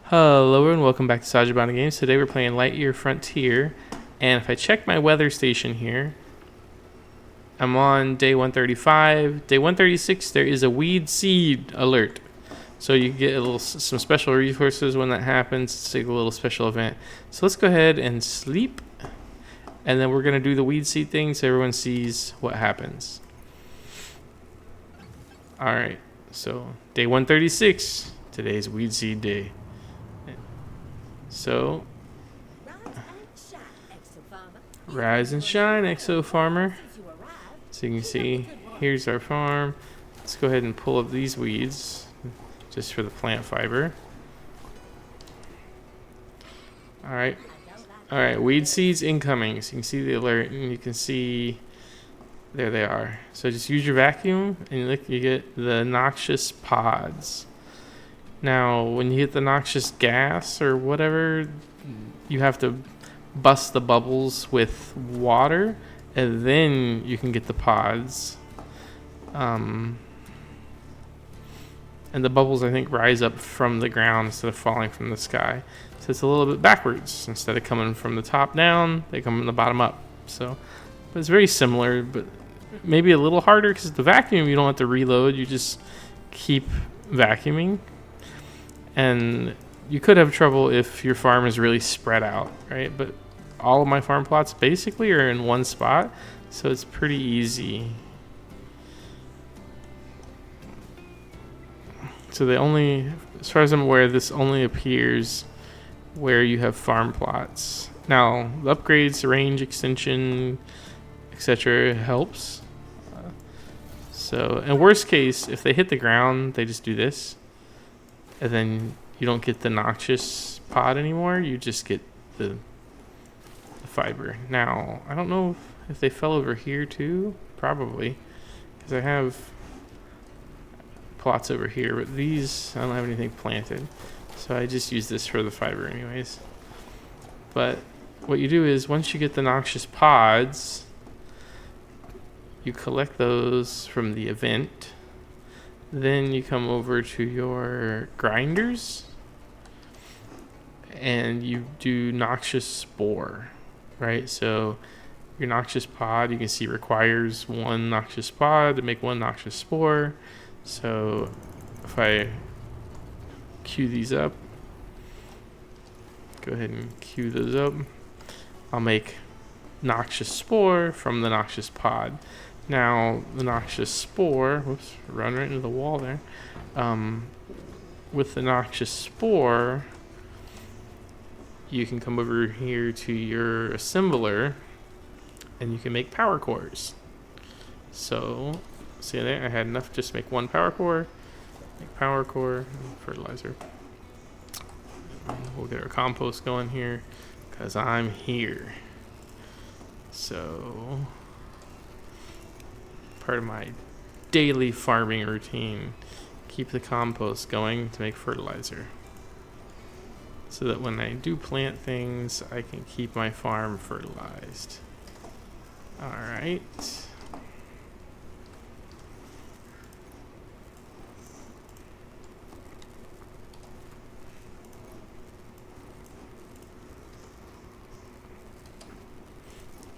Hello and welcome back to Sajabana Games. Today we're playing Lightyear Frontier, and if I check my weather station here, I'm on day 135. Day 136, there is a weed seed alert. So you get some special resources when that happens. It's like a little special event. So let's go ahead and sleep, and then we're going to do the weed seed thing so everyone sees what happens. Alright, so day 136, today's weed seed day. So, rise and shine, Exo Farmer. So you can see, here's our farm. Let's go ahead and pull up these weeds, just for the plant fiber. Alright, weed seeds incoming. So you can see the alert, and you can see, there they are. So just use your vacuum, and look, you get the Noxious Pods. Now, when you hit the noxious gas or whatever, you have to bust the bubbles with water, and then you can get the pods. And the bubbles, I think, rise up from the ground instead of falling from the sky. So it's a little bit backwards. Instead of coming from the top down, they come from the bottom up. So, but it's very similar, but maybe a little harder because the vacuum, you don't have to reload. You just keep vacuuming. And you could have trouble if your farm is really spread out, right? But all of my farm plots basically are in one spot, so it's pretty easy. So they only, as far as I'm aware, this only appears where you have farm plots. Now, the upgrades, range extension, etc. helps. So, in worst case, if they hit the ground, they just do this. And then you don't get the noxious pod anymore. You just get the fiber. Now, I don't know if they fell over here too. Probably. Because I have plots over here. But these, I don't have anything planted. So I just use this for the fiber anyways. But what you do is, once you get the noxious pods, you collect those from the event. Then you come over to your grinders and you do Noxious Spore, right? So your Noxious Pod, you can see, requires one Noxious Pod to make one Noxious Spore. So if I queue these up, go ahead and queue those up, I'll make Noxious Spore from the Noxious Pod. Now, the Noxious Spore, whoops, run right into the wall there. With the Noxious Spore, you can come over here to your assembler, and you can make power cores. So, see there, I had enough just to make one power core. Make power core, fertilizer. We'll get our compost going here, because I'm here. So, part of my daily farming routine, keep the compost going to make fertilizer, so that when I do plant things, I can keep my farm fertilized. Alright.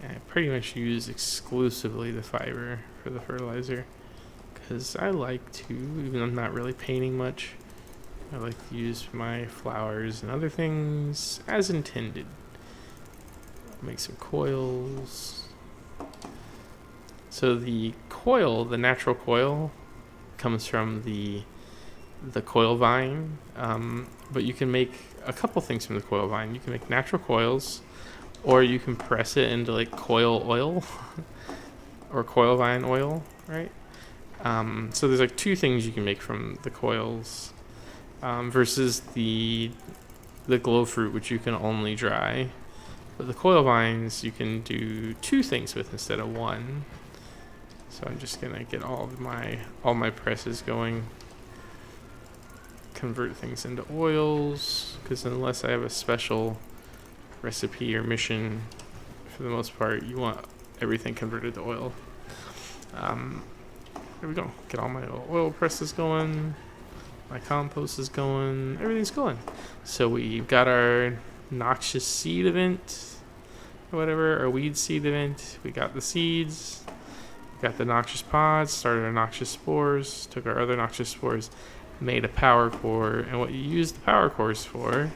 I pretty much use exclusively the fiber for the fertilizer, because I like to, even though I'm not really painting much, I like to use my flowers and other things as intended. Make some coils. So the coil, the natural coil, comes from the coil vine, but you can make a couple things from the coil vine. You can make natural coils, or you can press it into like coil oil or coil vine oil, right? So there's like two things you can make from the coils, versus the glow fruit, which you can only dry. But the coil vines you can do two things with instead of one. So I'm just gonna get all my presses going, convert things into oils, because unless I have a special recipe or mission, for the most part you want everything converted to oil. There we go. Get all my oil presses going. My compost is going. Everything's going. So we've got our Noxious Seed event, or whatever, our Weed Seed event. We got the seeds. Got the Noxious Pods. Started our Noxious Spores. Took our other Noxious Spores. Made a power core. And what you use the power cores for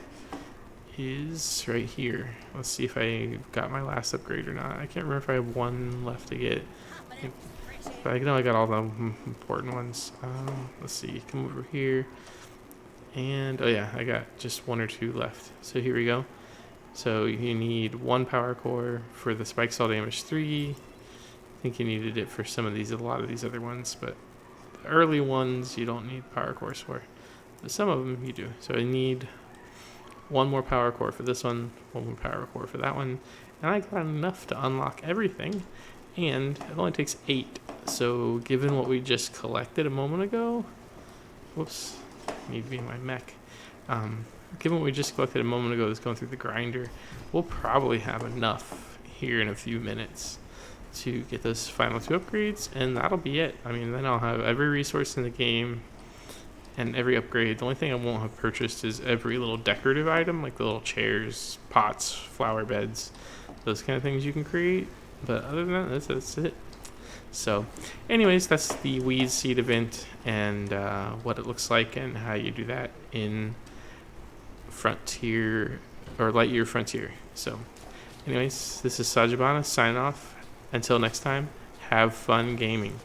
is right here. Let's see if I got my last upgrade or not. I can't remember if I have one left to get. But I know I got all the important ones. Let's see. Come over here. And, oh yeah, I got just one or two left. So here we go. So you need one power core for the Spike Saw Damage 3. I think you needed it for some of these, a lot of these other ones. But the early ones you don't need power cores for. But some of them you do. So I need one more power core for this one more power core for that one. And I got enough to unlock everything. And it only takes 8. So given what we just collected a moment ago, whoops, need to be my mech. Given what we just collected a moment ago that's going through the grinder, we'll probably have enough here in a few minutes to get those final 2 upgrades, and that'll be it. I mean, then I'll have every resource in the game and every upgrade. The only thing I won't have purchased is every little decorative item, like the little chairs, pots, flower beds, those kind of things you can create. But other than that, that's it. So, anyways, that's the Weed Seed event and what it looks like and how you do that in Frontier or Lightyear Frontier. So, anyways, this is Sajabana signing off. Until next time, have fun gaming.